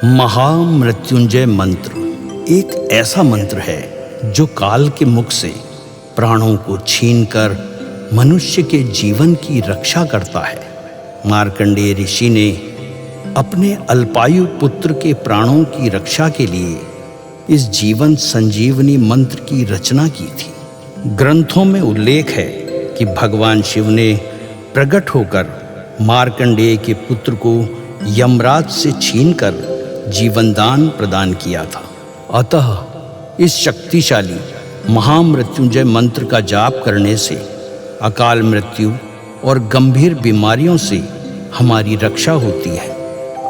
महामृत्युंजय मंत्र एक ऐसा मंत्र है जो काल के मुख से प्राणों को छीनकर मनुष्य के जीवन की रक्षा करता है। मार्कंडेय ऋषि ने अपने अल्पायु पुत्र के प्राणों की रक्षा के लिए इस जीवन संजीवनी मंत्र की रचना की थी। ग्रंथों में उल्लेख है कि भगवान शिव ने प्रकट होकर मार्कंडेय के पुत्र को यमराज से छीनकर जीवनदान प्रदान किया था। अतः इस शक्तिशाली महामृत्युंजय मंत्र का जाप करने से अकाल मृत्यु और गंभीर बीमारियों से हमारी रक्षा होती है।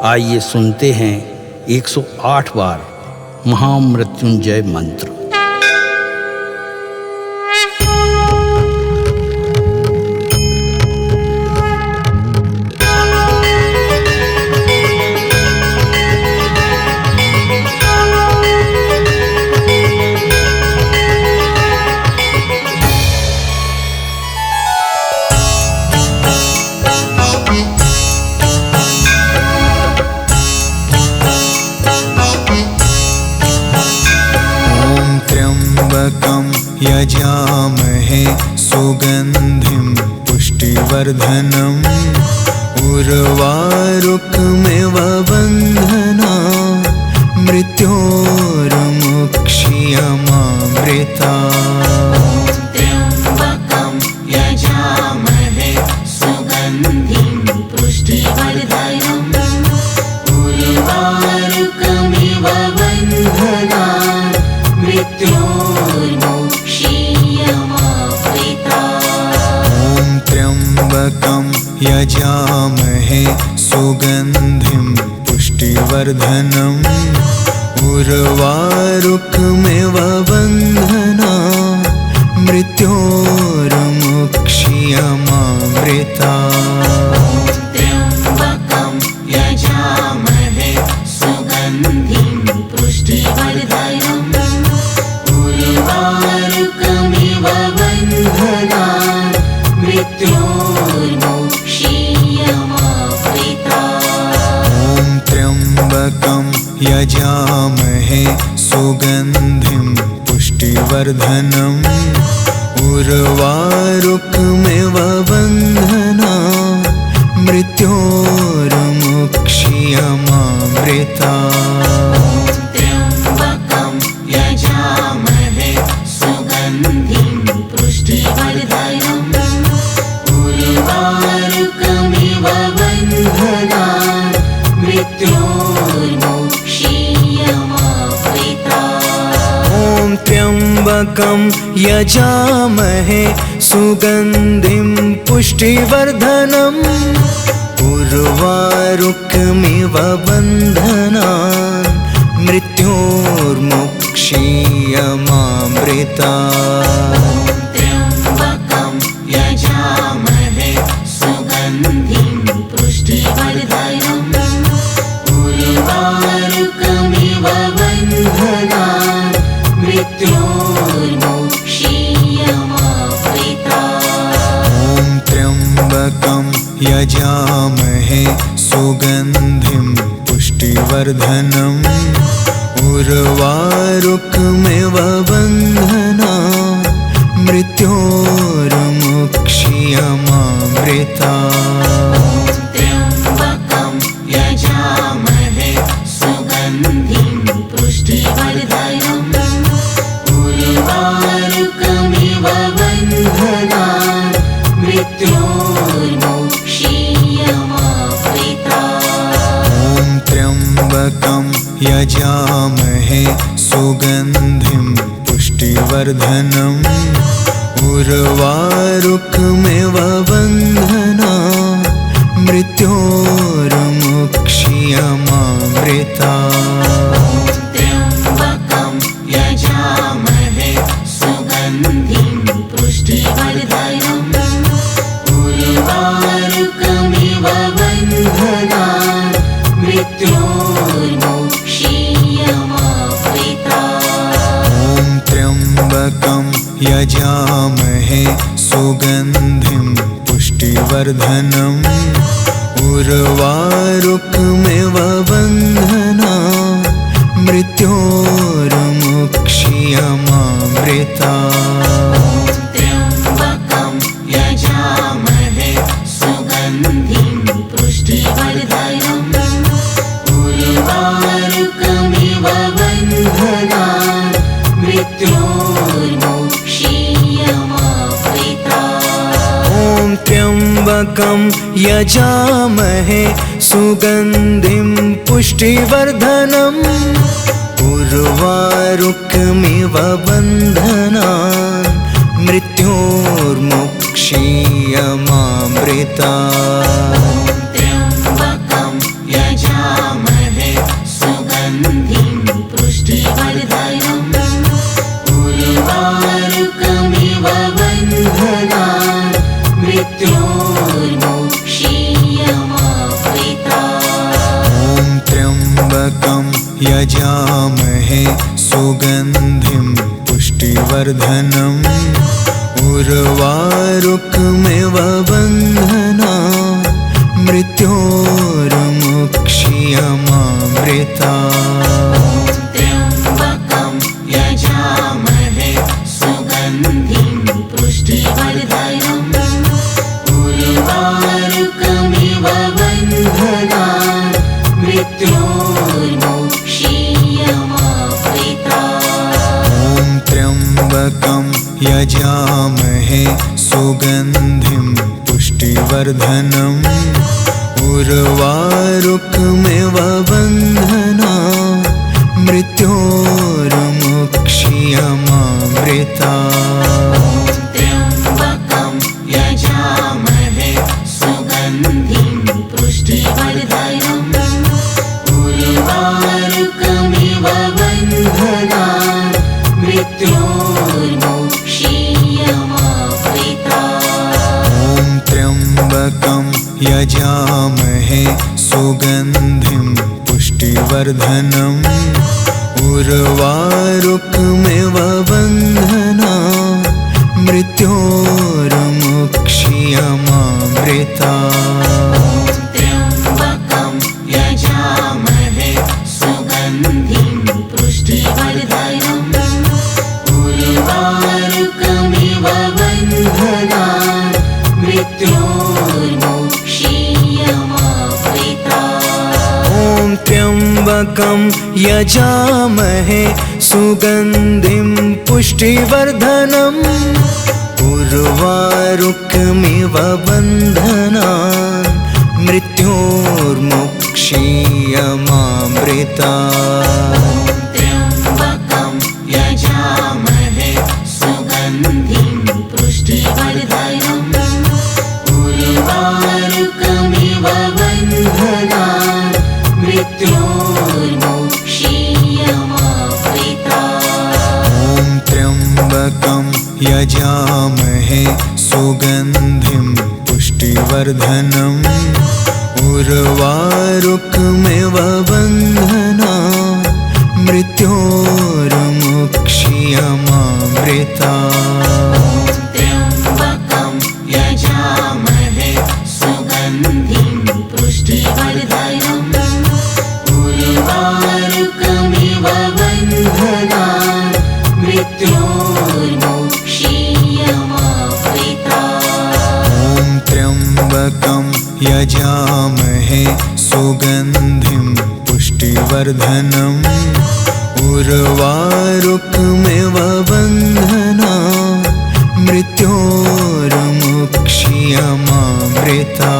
आइए सुनते हैं 108 बार महामृत्युंजय मंत्र। यजामहे सुगंधिं पुष्टिवर्धनम् उर्वारुकमिव बन्धना मृत्योर्मुक्षीयमामृता। त्र्यम्बकं यजामहे सुगन्धिं पुष्टिवर्धनम् उर्वारुकमिव बन्धना त्र्यम्बकं यजामहे सुगन्धिं पुष्टिवर्धनम् उर्वारुकमिव बन्धना मृत्योर्मुक्षीयमामृता। त्र्यम्बकं यजामहे सुगन्धिं पुष्टिवर्धनम् उर्वारुकमिव बन्धना मृत्योर्मुक्षीयमामृता। त्र्यम्बकं यजामहे सुगन्धिं पुष्टिवर्धनम् उर्वारुकमिव बन्धना मृत्योर्मुक्षीयमामृता। त्र्यम्बकं यजामहे सुगन्धिं पुष्टिवर्धनम् उर्वारुकमिव बन्धना मृत्योर्मुक्षीयमामृता। त्र्यम्बकं यजामहे सुगन्धिं पुष्टिवर्धनम् उर्वारुकमिव बन्धना मृत्योर्मुक्षीयमामृता। त्र्यम्बकं यजामहे सुगन्धिं पुष्टिवर्धनम् उर्वारुकमिव बन्धना मृत्योर्मुक्षीयमामृता। त्र्यम्बकं यजामहे सुगन्धिं पुष्टिवर्धनम् उर्वारुकमिव बन्धना मृत्योर्मुक्षीयमामृता। त्र्यम्बकं यजामहे सुगन्धिं पुष्टिवर्धनम् उर्वारुकमिव बन्धना मृत्योर्मुक्षीयमामृता। त्र्यम्बकं यजामहे सुगन्धिं पुष्टिवर्धनम् उर्वारुकमिव बन्धना मृत्योर्मुक्षीयमामृता। त्र्यम्बकं यजामहे सुगन्धिं पुष्टिवर्धनम् उर्वारुकमिव बन्धना मृत्योर्मुक्षीयमामृता। त्र्यम्बकं यजामहे सुगन्धिं पुष्टिवर्धनम् उर्वारुकमिव बन्धना मृत्योर्मुक्षीयमामृता त्र्यम्बकं यजामहे सुगन्धिं पुष्टिवर्धनम् उर्वारुकमिव बन्धनान् मृत्योर्मुक्षीयमामृता ॐ त्र्यम्बकं यजामहे सुगन्धिं पुष्टिवर्धनम् उर्वारुकमिव बन्धनान् मृत्योर्मुक्षीयमामृता त्र्यम्बकं यजामहे सुगन्धिं पुष्टिवर्धनम् उर्वारुकमिव बन्धनान् मृत्योर्मुक्षीयमामृता ॐ त्र्यम्बकं यजामहे सुगन्धिं पुष्टिवर्धनम् उर्वारुकमिव बन्धनान् मृत्योर्मुक्षीयमामृता त्र्यम्बकं यजामहे सुगन्धिं पुष्टिवर्धनम् उर्वारुकमिव बन्धनान् मृत्योर्मुक्षीयमामृता ॐ त्र्यम्बकं यजामहे सुगन्धिं पुष्टिवर्धनम् उर्वारुकमिव बन्धनान् मृत्योर्मुक्षीयमामृता त्र्यम्बकं यजामहे सुगन्धिं पुष्टिवर्धनम् उर्वारुकमिव बन्धनान् मृत्योर्मुक्षीयमामृता ॐ त्र्यम्बकं यजामहे सुगन्धिं पुष्टिवर्धनम् उर्वारुकमिव बन्धनान् मृत्योर्मुक्षीयमामृता त्र्यम्बकं यजामहे सुगन्धिं पुष्टिवर्धनम् उर्वारुकमिव बन्धनान् मृत्योर्मुक्षीयमामृता ॐ त्र्यम्बकं यजामहे सुगन्धिं पुष्टिवर्धनम् उर्वारुकमिव बन्धनान् मृत्योर्मुक्षीयमामृता त्र्यम्बकं यजामहे सुगन्धिं पुष्टिवर्धनम् उर्वारुकमिव बन्धनान् मृत्योर्मुक्षीयमामृता ॐ त्र्यम्बकं यजामहे सुगन्धिं पुष्टिवर्धनम् उर्वारुकमिव बन्धनान् मृत्योर्मुक्षीयमामृता त्र्यम्बकं यजामहे सुगन्धिं पुष्टिवर्धनम् उर्वारुकमिव बन्धनान् मृत्योर्मुक्षीयमामृता ॐ त्र्यम्बकं यजामहे सुगन्धिं पुष्टिवर्धनम् उर्वारुकमिव बन्धनान् मृत्योर्मुक्षीयमामृता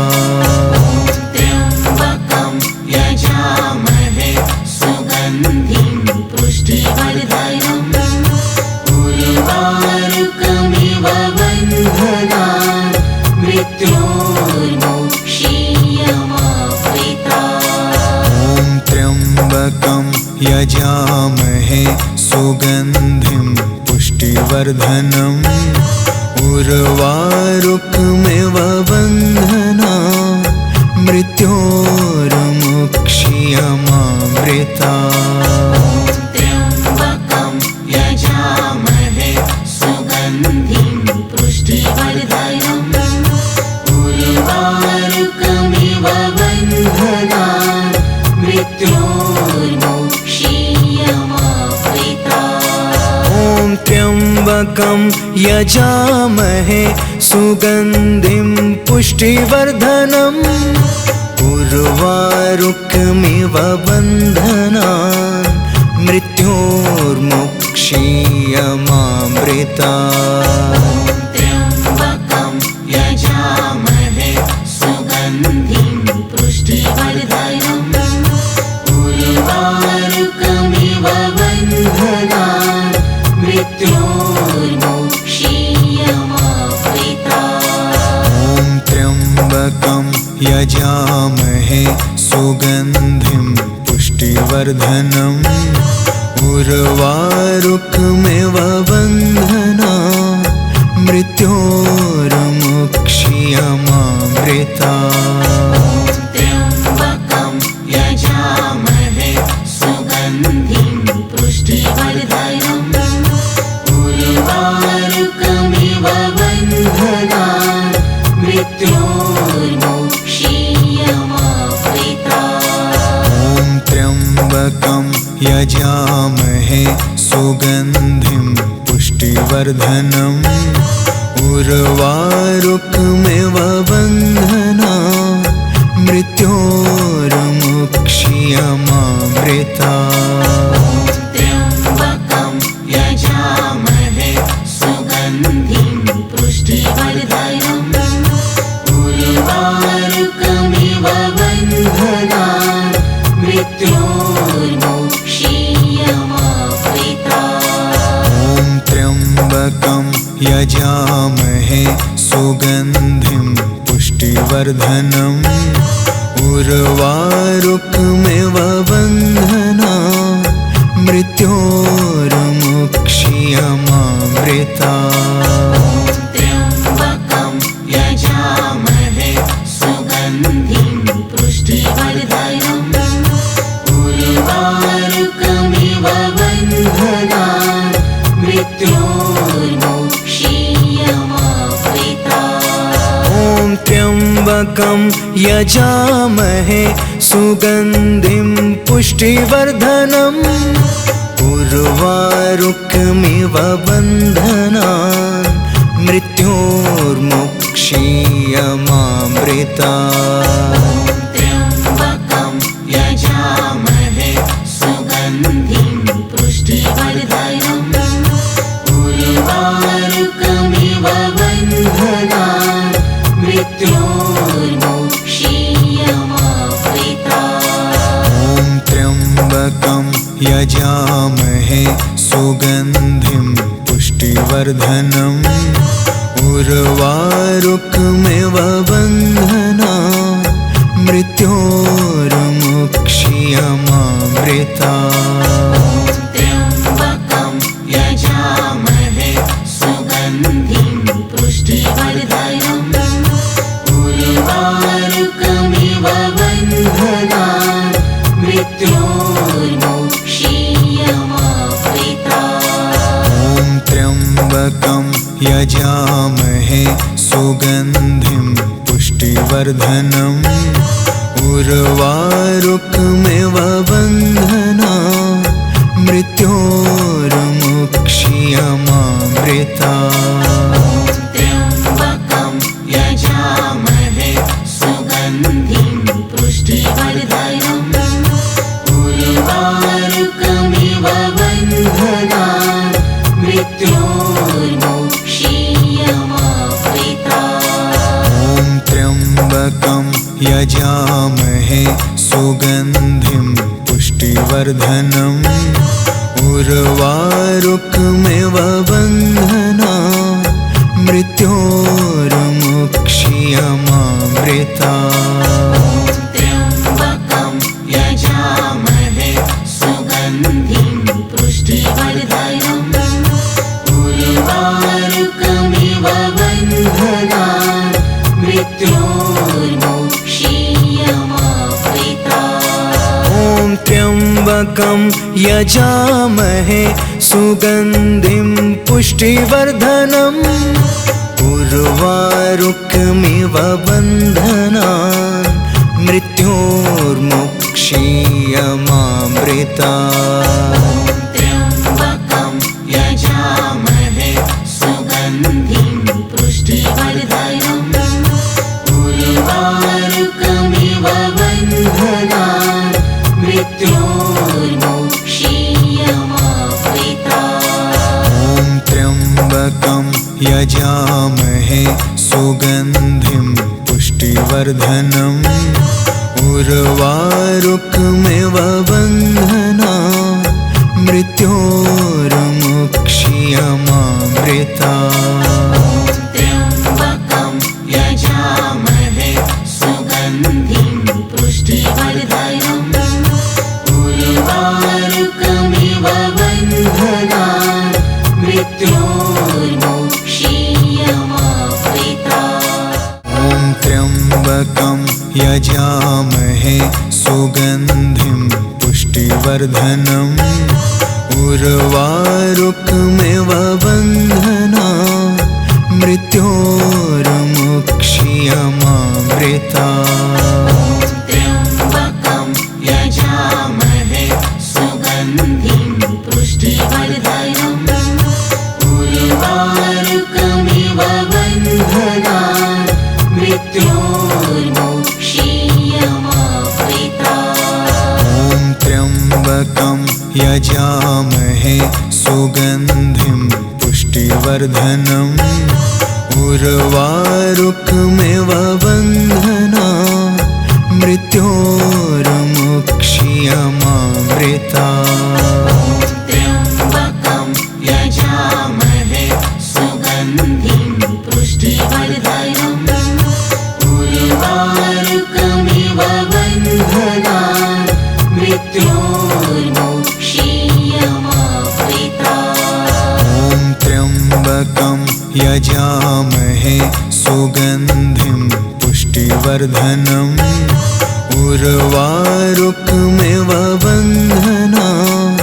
त्र्यम्बकं यजामहे सुगन्धिं पुष्टिवर्धनम् उर्वारुकमिव बन्धनान् मृत्योर्मुक्षीयमामृता ॐ त्र्यम्बकं यजामहे सुगन्धिं पुष्टिवर्धनम् उर्वारुकमिव बन्धनान् मृत्योर्मुक्षीयमामृता त्र्यम्बकं यजामहे सुगन्धिं पुष्टिवर्धनम् उर्वारुकमिव त्र्यम्बकं यजामहे सुगन्धिं पुष्टिवर्धनम् उर्वारुकमिव बन्धनान् मृत्योर्मुक्षीयमामृतात्। त्र्यम्बकं यजामहे सुगन्धिं पुष्टिवर्धनम् उर्वारुकमिव बन्धनान् मृत्योर्मुक्षीयमामृतात्। ॐ त्र्यम्बकं यजामहे सुगन्धिं पुष्टिवर्धनम् उर्वारुकमिव बन्धनान् मृत्योर्मुक्षीयमामृतात्। त्र्यम्बकं यजामहे सुगन्धिं पुष्टिवर्धनम् उर्वारुकमिव बन्धनान् मृत्योर्मुक्षीयमामृतात्। ॐ त्र्यम्बकं यजामहे सुगन्धिं पुष्टिवर्धनम् उर्वारुकमिव बन्धनान् मृत्योर्मुक्षीयमामृतात्। त्र्यम्बकं यजामहे सुगन्धिं पुष्टिवर्धनम् उर्वारुकमिव बन्धनान् मृत्योर्मुक्षीयमामृतात्। ॐ त्र्यम्बकं यजामहे सुगन्धिं पुष्टिवर्धनम् उर्वारुकमिव बन्धनान् मृत्योर्मुक्षीयमामृतात्। त्र्यम्बकं यजामहे सुगन्धिं पुष्टिवर्धनम् उर्वारुकमिव बन्धनान् मृत्योर्मुक्षीयमामृतात्। ॐ त्र्यम्बकं यजामहे सुगन्धिं पुष्टिवर्धनम् उर्वारुकमिव बन्धनान् मृत्योर्मुक्षीयमामृतात्। त्र्यम्बकं यजामहे सुगन्धिं पुष्टिवर्धनम् उर्वारुकमिव बन्धनान् मृत्योर्मुक्षीयमामृतात्। ॐ त्र्यम्बकं यजामहे सुगन्धिं पुष्टिवर्धनम् उर्वारुकमिव बन्धनान् मृत्योर्मुक्षीयमामृतात्। त्र्यम्बकं यजामहे सुगन्धिं पुष्टिवर्धनम् उर्वारुकमिव बन्धनान् मृत्योर्मुक्षीयमामृतात्। ॐ त्र्यम्बकं यजामहे सुगन्धिं पुष्टिवर्धनम् उर्वारुकमिव बन्धनान् मृत्योर्मुक्षीयमामृतात्। त्र्यम्बकं यजामहे सुगन्धिं पुष्टिवर्धनम् उर्वारुकमिव बन्धनान् मृत्योर्मुक्षीयमामृतात्। ॐ त्र्यम्बकं यजामहे सुगन्धिं पुष्टिवर्धनम् उर्वारुकमिव बन्धनान् मृत्योर्मुक्षीयमामृतात्। त्र्यम्बकं यजामहे सुगन्धिं पुष्टिवर्धनम् उर्वारुकमिव बन्धनान् मृत्योर्मुक्षीयमामृतात्। ॐ त्र्यम्बकं यजामहे सुगन्धिं पुष्टिवर्धनम् उर्वारुकमिव बन्धनान् मृत्योर्मुक्षीयमामृतात्। त्र्यम्बकं यजामहे यजामहे सुगन्धिं पुष्टिवर्धनम् उर्वारुकमिव बन्धनान् मृत्योर्मुक्ष्यमामृतात्। त्र्यम्बकं यजामहे सुगन्धिं पुष्टिवर्धनम् उर्वारुकमिव बन्धनान् मृत्योर्मुक्ष्यमामृतात्। ॐ त्र्यम्बकं यजामहे सुगन्धिं पुष्टिवर्धनम् उर्वारुकमिव बन्धनान् मृत्योर्मुक्ष्यमामृतात्। त्र्यम्बकं यजामहे सुगन्धिं पुष्टिवर्धनम् उर्वारुकमिव बन्धनान् मृत्योर्मुक्ष्यमामृतात्। ॐ त्र्यम्बकं यजामहे सुगन्धिं पुष्टिवर्धनम् उर्वारुकमिव बन्धनान् मृत्योर्मुक्ष्यमामृतात्। त्र्यम्बकं यजामहे सुगन्धिं पुष्टिवर्धनम् उर्वारुकमिव बन्धनान् मृत्योर्मुक्ष्यमामृतात्। ॐ त्र्यम्बकं यजामहे सुगन्धिं पुष्टिवर्धनम् उर्वारुकमिव बन्धनान्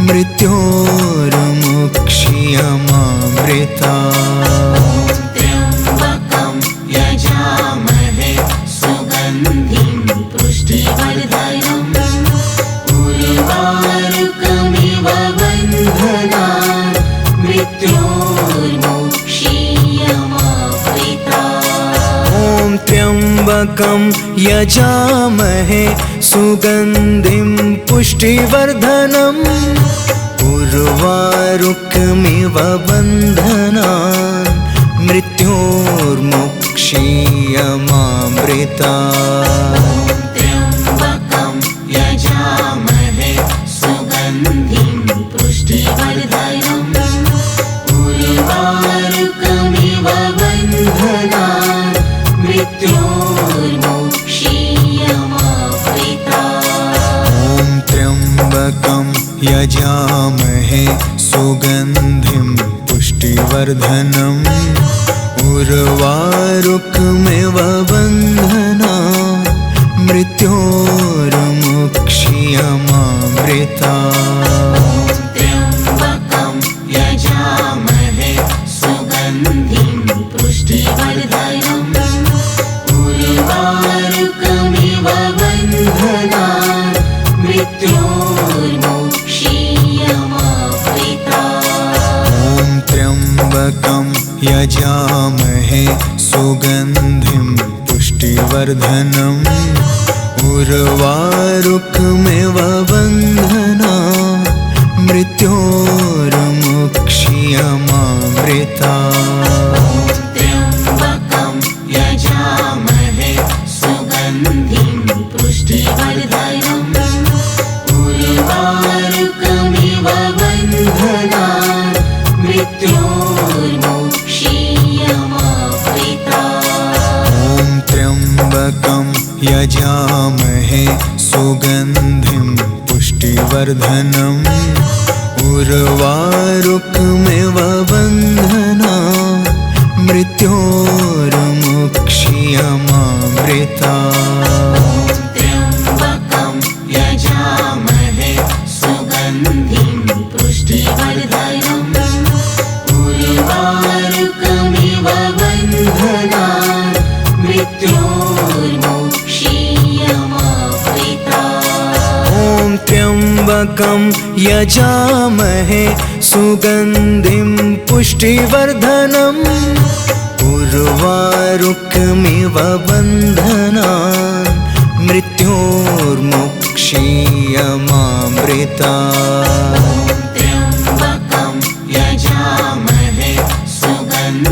मृत्योर्मुक्ष्यमामृतात्। त्र्यम्बकं यजामहे सुगन्धिं पुष्टिवर्धनम् उर्वारुकमिव बन्धनान् मृत्योर्मुक्ष्यमामृतात्। ॐ त्र्यम्बकं यजामहे सुगन्धिं पुष्टिवर्धनम् उर्वारुकमिव बन्धनान् मृत्योर्मुक्ष्यमामृतात्। त्र्यम्बकं यजामहे सुगन्धिं पुष्टिवर्धनम् उर्वारुकमिव बन्धनान् मृत्योर्मुक्ष्यमामृतात्। ॐ त्र्यम्बकं यजामहे सुगन्धिं पुष्टिवर्धनम् उर्वारुकमिव बन्धनान् मृत्योर्मुक्ष्यमामृतात्। त्र्यम्बकं यजामहे सुगन्धिं पुष्टिवर्धनम् उर्वारुकमिव बन्धनान् मृत्योर्मुक्ष्यमामृतात्। ॐ त्र्यम्बकं यजामहे सुगन्धिं पुष्टिवर्धनम् उर्वारुकमिव बन्धनान् मृत्योर्मुक्ष्यमामृतात्। त्र्यम्बकं यजामहे सुगन्धिं पुष्टिवर्धनम् उर्वारुकमिव बन्धनान् मृत्योर्मुक्ष्यमामृतात्। ॐ त्र्यम्बकं यजामहे सुगन्धिं पुष्टिवर्धनम् उर्वारुकमिव बन्धनान् मृत्योर्मुक्ष्यमामृतात्। त्र्यम्बकं यजामहे सुगन्धिं पुष्टिवर्धनम् उर्वारुकमिव बन्धनान् मृत्योर्मुक्ष्यमामृतात्। ॐ त्र्यम्बकं यजामहे सुगन्धिं पुष्टिवर्धनम् उर्वारुकमिव बन्धनान् मृत्योर्मुक्ष्यमामृतात्। त्र्यम्बकं यजामहे सुगन्धिं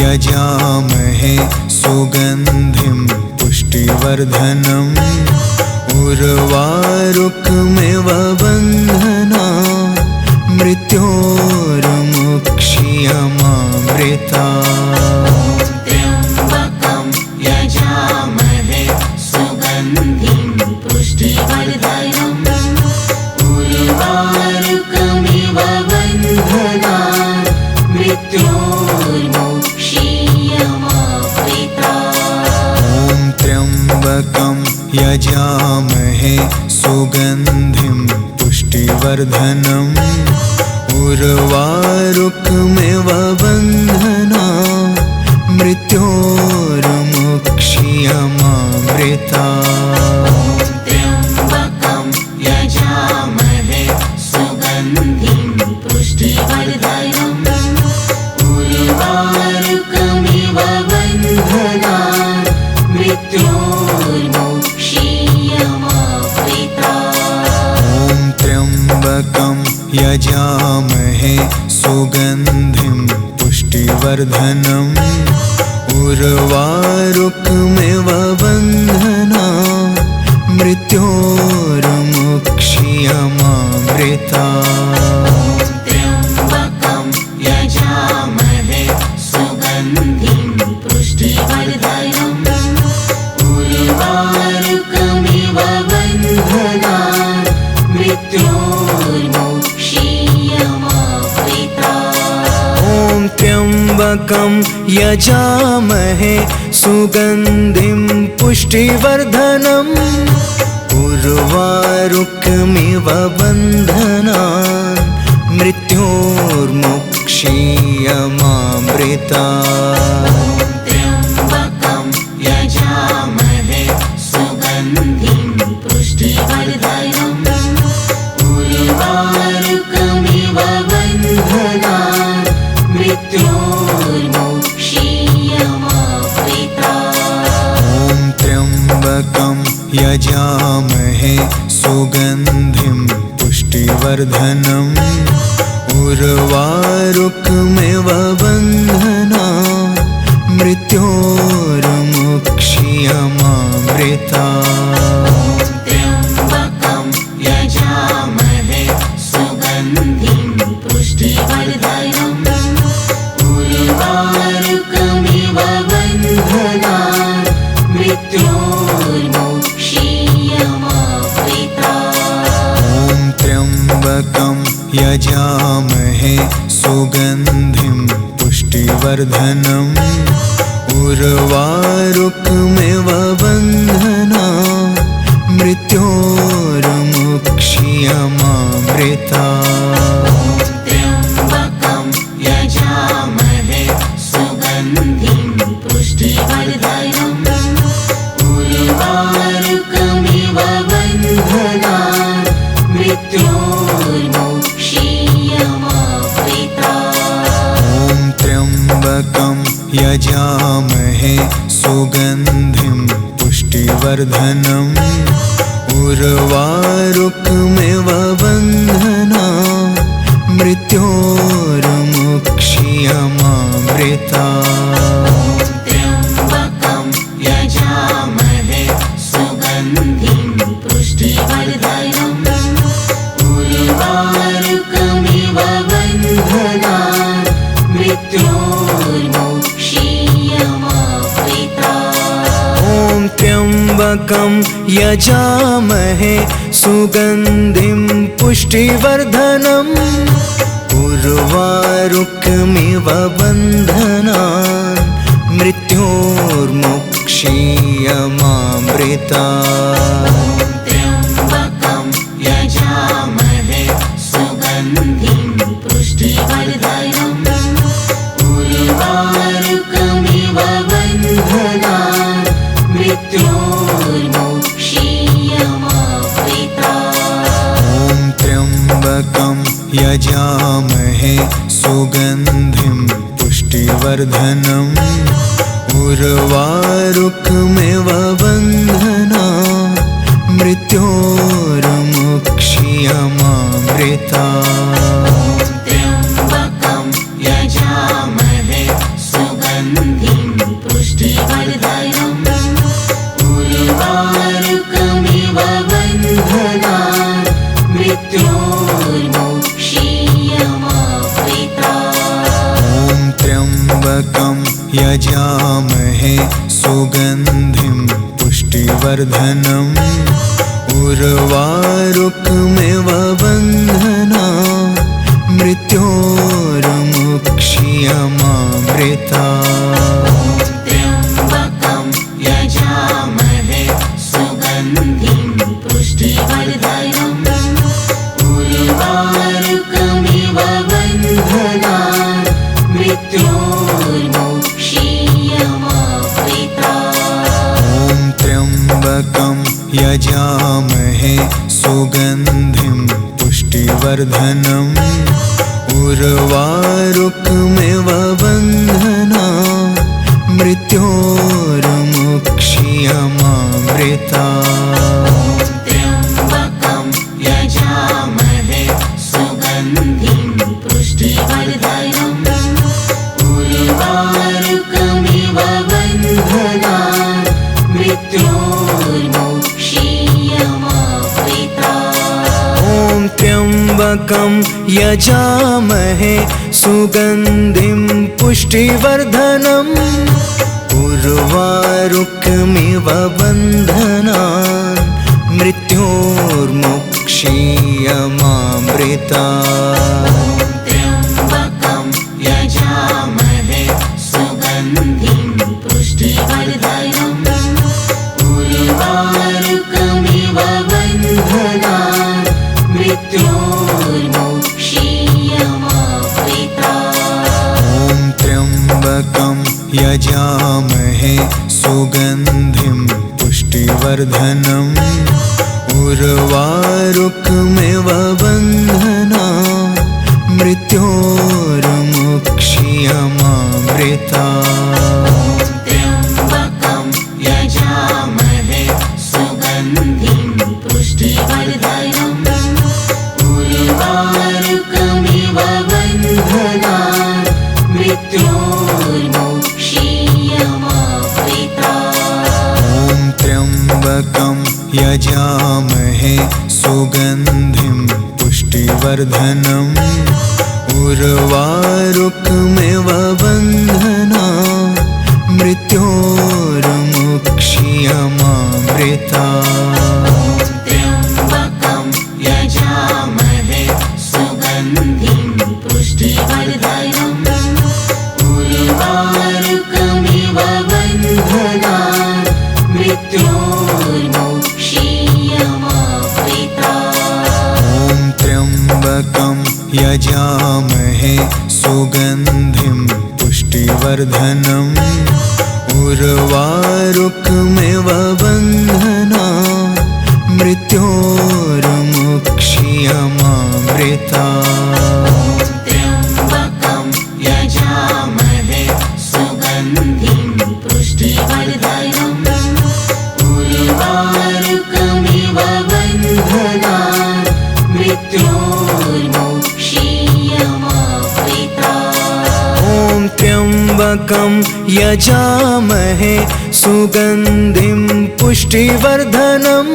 यजामहे सुगन्धिं पुष्टिवर्धनम् उर्वारुकमिव बन्धनान् मृत्योर्मुक्षीयमामृतात्। त्र्यम्बकं यजामहे सुगन्धिं पुष्टिवर्धनम् उर्वारुकमिव बन्धनान् मृत्योर्मुक्षीयमामृतात्। ॐ त्र्यम्बकं यजामहे सुगन्धिं पुष्टिवर्धनम् उर्वारुकमिव बन्धनान् मृत्योर्मुक्षीयमामृतात्। त्र्यम्बकं यजामहे सुगन्धिं पुष्टिवर्धनम् उर्वारुकमिव बन्धनान् मृत्योर्मुक्षीयमामृतात्। ॐ त्र्यम्बकं यजामहे सुगन्धिं पुष्टिवर्धनम् उर्वारुकमिव बन्धनान् मृत्योर्मुक्षीयमामृतात्। त्र्यम्बकं यजामहे सुगन्धिं पुष्टिवर्धनम् उर्वारुकमिव बन्धनान् मृत्योर्मुक्षीयमामृतात्। ॐ त्र्यम्बकं यजामहे सुगन्धिं पुष्टिवर्धनम् उर्वारुकमिव बन्धनान् मृत्योर्मुक्षीयमामृतात्। त्र्यम्बकं यजामहे सुगन्धिं पुष्टिवर्धनम् उर्वारुकमिव बन्धनान् मृत्योर्मुक्षीयमामृतात्। ॐ त्र्यम्बकं यजामहे सुगन्धिं पुष्टिवर्धनम् उर्वारुकमिव बन्धनान् मृत्योर्मुक्षीयमामृतात्। त्र्यम्बकं यजामहे सुगन्धिं पुष्टिवर्धनम् उर्वारुकमिव बन्धनान् मृत्योर्मुक्षीयमामृतात्। ॐ त्र्यम्बकं यजामहे सुगन्धिं पुष्टिवर्धनम् उर्वारुकमिव बन्धनान् मृत्योर्मुक्षीयमामृतात्। त्र्यम्बकं यजामहे सुगन्धिं पुष्टिवर्धनम् उर्वारुकमिव बन्धनान् मृत्योर्मुक्षीयमामृतात्। ॐ त्र्यम्बकं यजामहे सुगन्धिं पुष्टिवर्धनम् उर्वारुकमिव बन्धनान् मृत्योर्मुक्षीयमामृतात्। त्र्यम्बकं यजामहे सुगन्धिं पुष्टिवर्धनम् उर्वारुकमिव बन्धनान् मृत्योर्मुक्षीयमामृतात्। ॐ त्र्यम्बकं यजामहे सुगन्धिं पुष्टिवर्धनम् उर्वारुकमिव बन्धनान् मृत्योर्मुक्षीयमामृतात्। त्र्यम्बकं यजामहे सुगन्धिं पुष्टिवर्धनम् उर्वारुकमिव बन्धनान् मृत्योर्मुक्षीयमामृतात्। ॐ त्र्यम्बकं यजामहे सुगन्धिं पुष्टिवर्धनम् उर्वारुकमिव बन्धनान् मृत्योर्मुक्षीयमामृतात्। त्र्यम्बकं यजामहे सुगन्धिं मृत्योर्मुक्षीयमामृता। ॐ त्र्यम्बकं यजामहे सुगन्धिं पुष्टिवर्धनम् उर्वारुकमिव बन्धनात् मृत्योर्मुक्षीयमामृतात्। त्र्यम्बकं यजामहे सुगन्धिं पुष्टिवर्धनम् उर्वारुकमिव बन्धनात् मृत्योर्मुक्षीयमामृता। ॐ त्र्यम्बकं यजामहे सुगन्धिं पुष्टिवर्धनम् उर्वारुकमिव बन्धनात् मृत्योर्मुक्षीयमामृतात्। त्र्यम्बकं यजामहे सुगन्धिं पुष्टिवर्धनम् उर्वारुकमिव बन्धनात् मृत्योर्मुक्षीयमामृता। ॐ त्र्यम्बकं यजामहे सुगन्धिं पुष्टिवर्धनम् उर्वारुकमिव बन्धनात् मृत्योर्मुक्षीयमामृतात्। त्र्यम्बकं यजामहे सुगन्धिं पुष्टिवर्धनम् उर्वारुकमिव बन्धनात् मृत्योर्मुक्षीयमामृता। ॐ त्र्यम्बकं यजामहे सुगन्धिं पुष्टिवर्धनम् उर्वारुकमिव बन्धनात् मृत्योर्मुक्षीयमामृतात्। त्र्यम्बकं यजामहे सुगन्धिं पुष्टिवर्धनम् उर्वारुकमिव बन्धनात् मृत्योर्मुक्षीयमामृता। ॐ त्र्यम्बकं यजामहे सुगन्धिं पुष्टिवर्धनम् उर्वारुकमिव बन्धनात् मृत्योर्मुक्षीयमामृतात्। त्र्यम्बकं यजामहे सुगन्धिं पुष्टिवर्धनम् उर्वारुकमिव बन्धनात् मृत्योर्मुक्षीयमामृता। ॐ त्र्यम्बकं यजामहे सुगन्धिं पुष्टिवर्धनम् उर्वारुकमिव बन्धनात् मृत्योर्मुक्षीयमामृतात्। त्र्यम्बकं यजामहे सुगन्धिं पुष्टिवर्धनम् उर्वारुकमिव बन्धनात् मृत्योर्मुक्षीयमामृता। ॐ त्र्यम्बकं यजामहे सुगन्धिं पुष्टिवर्धनम्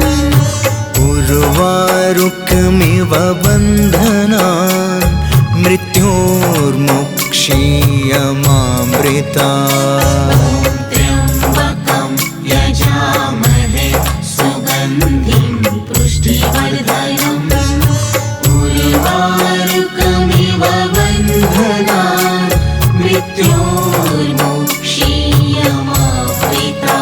उर्वारुकमिव बन्धनात् मृत्योर्मुक्षीयमामृतात्। त्र्यम्बकं यजामहे सुगन्धिं पुष्टिवर्धनम् उर्वारुकमिव बन्धनात् मृत्योर्मुक्षीयमामृता।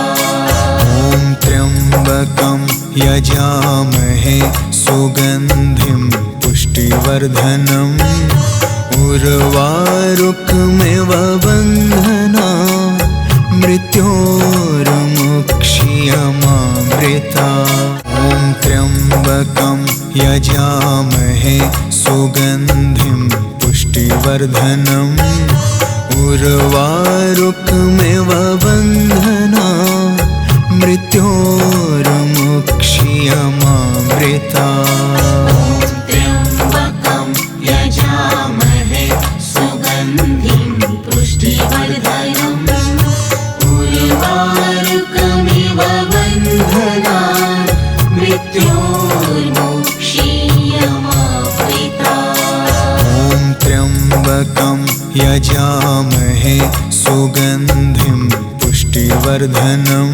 ॐ त्र्यम्बकं यजामहे सुगन्धिं पुष्टिवर्धनम् उर्वारुकमिव बन्धनात् मृत्योर्मुक्षीयमामृतात्। ॐ त्र्यम्बकं यजामहे सुगन्धिं पुष्टिवर्धनम् उर्वारुकमिव बन्धनात् मृत्योर्मुक्षीयमामृतात्। त्र्यम्बकं यजामहे सुगन्धिं पुष्टिवर्धनम् उर्वारुकमिव बन्धनात् मृत्योर्मुक्षीयमामृतात्। त्र्यम्बकं यजामहे सुगन्धिं पुष्टिवर्धनम्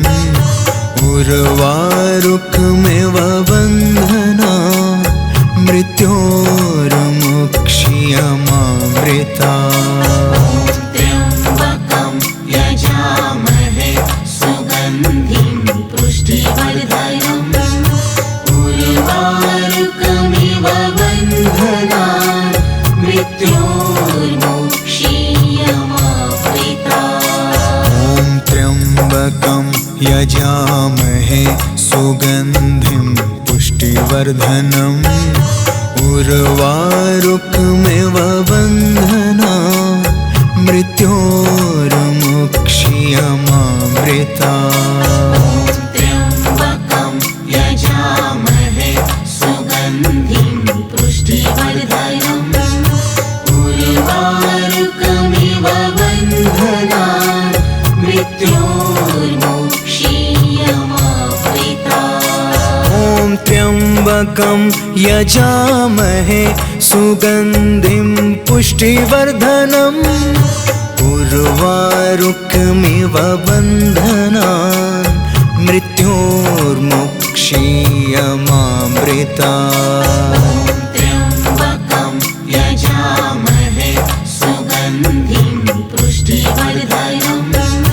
उर्वारुकमिव बन्धनात् मृत्योर्मुक्ष्यमामृतात्। त्र्यम्बकं यजामहे सुगन्धिं पुष्टिवर्धनम् उर्वारुकमिव बन्धनात् मृत्योर्मुक्ष्यमामृतात्। ॐ त्र्यम्बकं यजामहे सुगन्धिं पुष्टिवर्धनम् उर्वारुकमिव बन्धनात् मृत्योर्मुक्ष्यमामृतात्। त्र्यम्बकं यजामहे सुगन्धिं पुष्टिवर्धनम् उर्वारुकमिव बन्धनात् मृत्योर्मुक्ष्यमामृतात्। ॐ त्र्यम्बकं यजामहे सुगन्धिं पुष्टिवर्धनम् उर्वारुकमिव बन्धनात् मृत्योर्मुक्ष्यमामृतात्। त्र्यम्बकं यजामहे सुगन्धिं पुष्टिवर्धनम्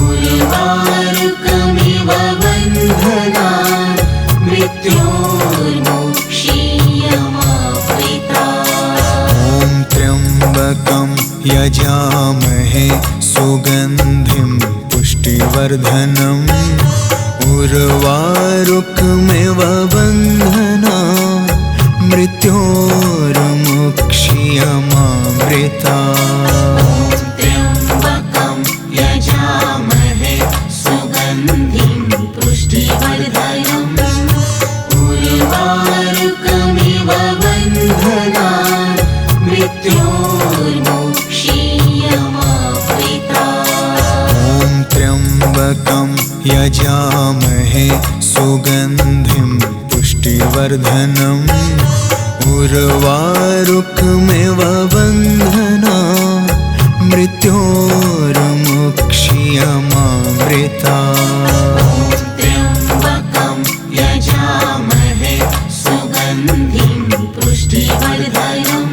उर्वारुकमिव बन्धनात् मृत्योर्मुक्ष्यमामृतात्। ॐ त्र्यम्बकं यजामहे सुगन्धिं पुष्टिवर्धनम् उर्वारुकमिव बन्धनात् मृत्योर्मुक्ष्यमामृतात्। त्र्यम्बकं यजामहे सुगन्धिं पुष्टिवर्धनम् उर्वारुकमिव बन्धनात् मृत्योर्मुक्ष्यमामृतात्। ॐ त्र्यम्बकं यजामहे सुगन्धिं पुष्टिवर्धनम् उर्वारुकमिव बन्धनात् मृत्योर्मुक्ष्यमामृतात्। त्र्यम्बकं यजामहे सुगन्धिं पुष्टिवर्धनम्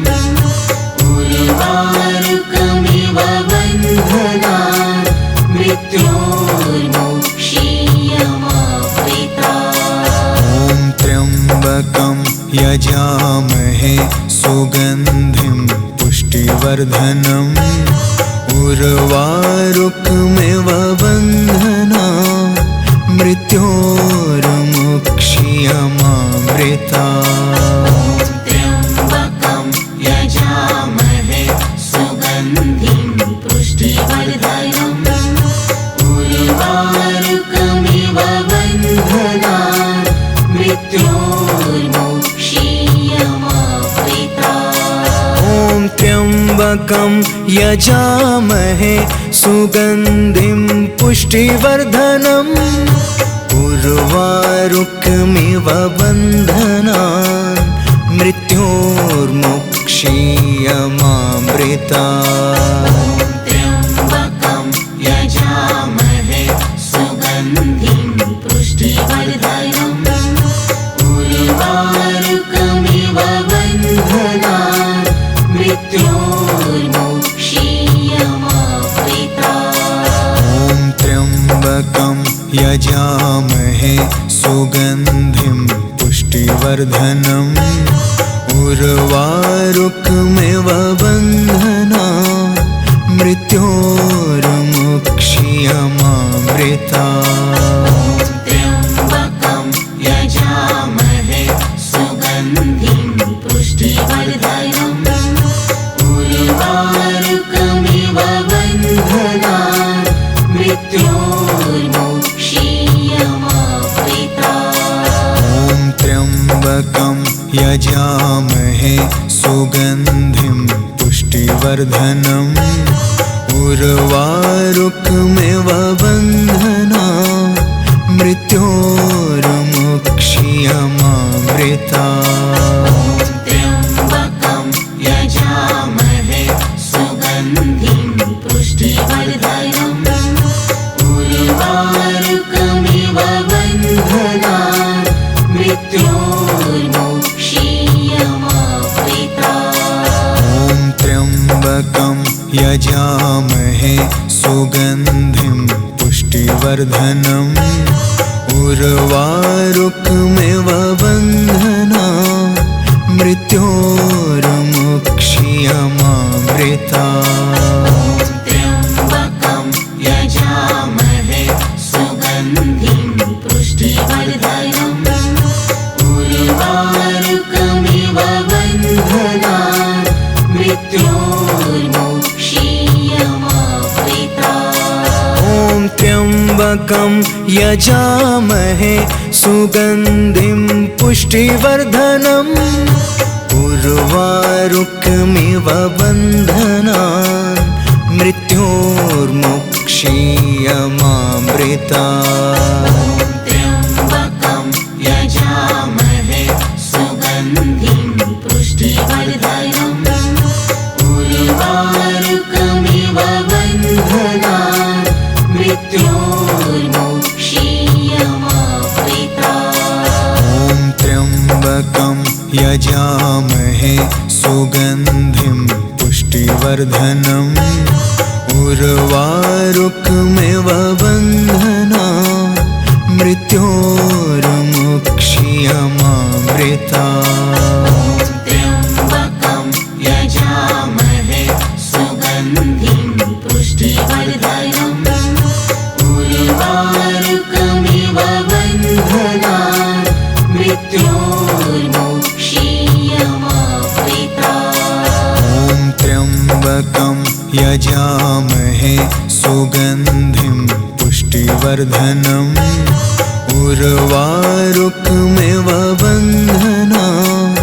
उर्वारुकमिव बन्धनात् मृत्योर्मुक्ष्यमामृतात्। ॐ त्र्यम्बकं यजामहे सुगन्धिं पुष्टिवर्धनम् उर्वारुकमिव बन्धनात् मृत्योर्मुक्ष्यमामृतात्। त्र्यम्बकं यजामहे सुगन्धिं पुष्टिवर्धनम् उर्वारुकमिव बन्धनात् मृत्योर्मुक्ष्यमामृतात्। ॐ त्र्यम्बकं यजामहे सुगन्धिं पुष्टिवर्धनम् उर्वारुकमिव बन्धनात् मृत्योर्मुक्ष्यमामृतात्। त्र्यम्बकं यजामहे सुगन्धिं पुष्टिवर्धनम् उर्वारुकमिव बन्धनात् मृत्योर्मुक्ष्यमामृतात्। ॐ त्र्यम्बकं यजामहे सुगन्धिं पुष्टिवर्धनम् उर्वारुकमिव बन्धनात् मृत्योर्मुक्ष्यमामृतात्। त्र्यम्बकं यजामहे सुगन्धिं पुष्टिवर्धनम् उर्वारुकमिव बन्धनात् मृत्योर्मुक्ष्यमामृतात्। ॐ त्र्यम्बकं यजामहे सुगन्धिं पुष्टिवर्धनम् उर्वारुकमिव बन्धनात् मृत्योर्मुक्ष्यमामृतात्। त्र्यम्बकं यजामहे मृत्योर्मुक्षीयमामृता। ॐ त्र्यम्बकं यजामहे सुगन्धिं पुष्टिवर्धनम् उर्वारुकमिव बन्धनात् मृत्योर्मुक्षीयमामृता। त्र्यम्बकं यजामहे सुगन्धिं पुष्टिवर्धनम् उर्वारुकमिव बन्धनात् मृत्योर्मुक्षीयमामृता। ॐ त्र्यम्बकं यजामहे सुगन्धिं पुष्टिवर्धनम् उर्वारुकमिव बन्धनात् मृत्योर्मुक्षीयमामृता। त्र्यम्बकं यजामहे सुगन्धिं पुष्टिवर्धनम् उर्वारुकमिव बन्धनात् मृत्योर्मुक्षीयमामृता। ॐ त्र्यम्बकं यजामहे सुगन्धिं पुष्टिवर्धनम् उर्वारुकमिव बन्धनात् मृत्योर्मुक्षीयमामृता। त्र्यम्बकं यजामहे सुगन्धिं पुष्टिवर्धनम् उर्वारुकमिव बन्धनात् मृत्योर्मुक्षीयमामृता। ॐ त्र्यम्बकं यजामहे सुगन्धिं पुष्टिवर्धनम् उर्वारुकमिव बन्धनात्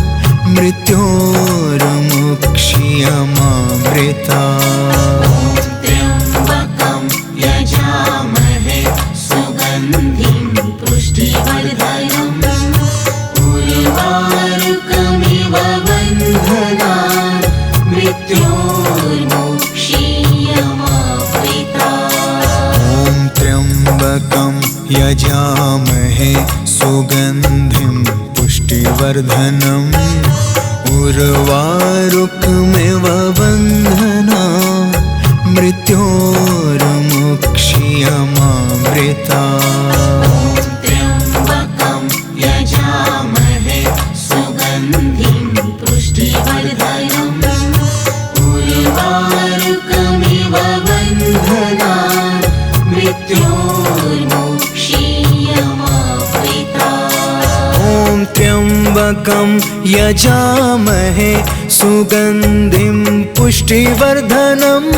मृत्योर्मुक्षीयमामृता। त्र्यम्बकं यजामहे सुगन्धिं पुष्टिवर्धनम् उर्वारुकमिव बन्धनात् मृत्योर्मुक्षीयमामृता। ॐ त्र्यम्बकं यजामहे सुगन्धिं पुष्टिवर्धनम् उर्वारुकमिव बन्धनात् मृत्योर्मुक्षीयमामृता। त्र्यम्बकं यजामहे सुगन्धिं पुष्टिवर्धनम् उर्वारुकमिव बन्धनात् मृत्योर्मुक्षीयमामृता। ॐ त्र्यम्बकं यजामहे सुगन्धिं पुष्टिवर्धनम्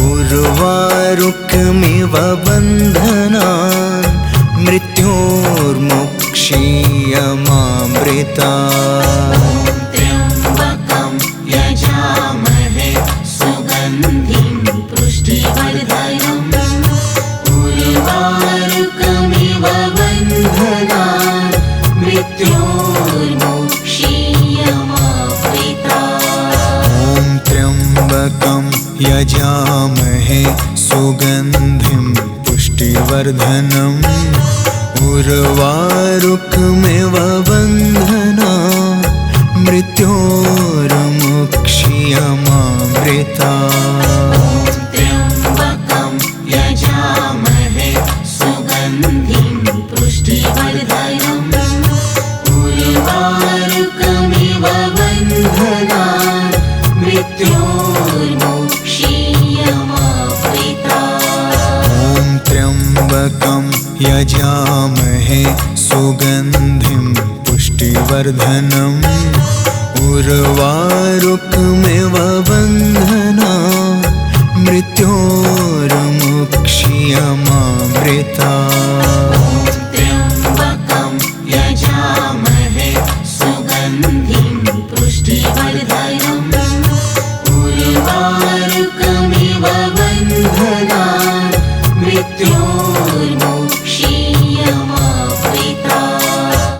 उर्वारुकमिव बन्धनात् मृत्योर्मुक्षीयमामृता। त्र्यम्बकं यजामहे सुगन्धिं पुष्टिवर्धनम् उर्वारुकमिव बन्धनात् मृत्योर्मुक्षीयमामृता। ॐ त्र्यम्बकं यजामहे सुगन्धिं पुष्टिवर्धनम् उर्वारुकमिव बन्धनात् मृत्योर्मुक्षीयमामृता। त्र्यम्बकं यजामहे सुगन्धिं पुष्टिवर्धनम् उर्वारुकमिव बन्धनात् मृत्योर्मुक्षीयमामृता। ॐ त्र्यम्बकं यजामहे सुगन्धिं पुष्टिवर्धनम् उर्वारुकमिव बन्धनात् मृत्योर्मुक्षीयमामृता। त्र्यम्बकं यजामहे सुगन्धिं पुष्टिवर्धनम् उर्वारुकमिव बन्धनात् मृत्योर्मुक्षीयमामृता।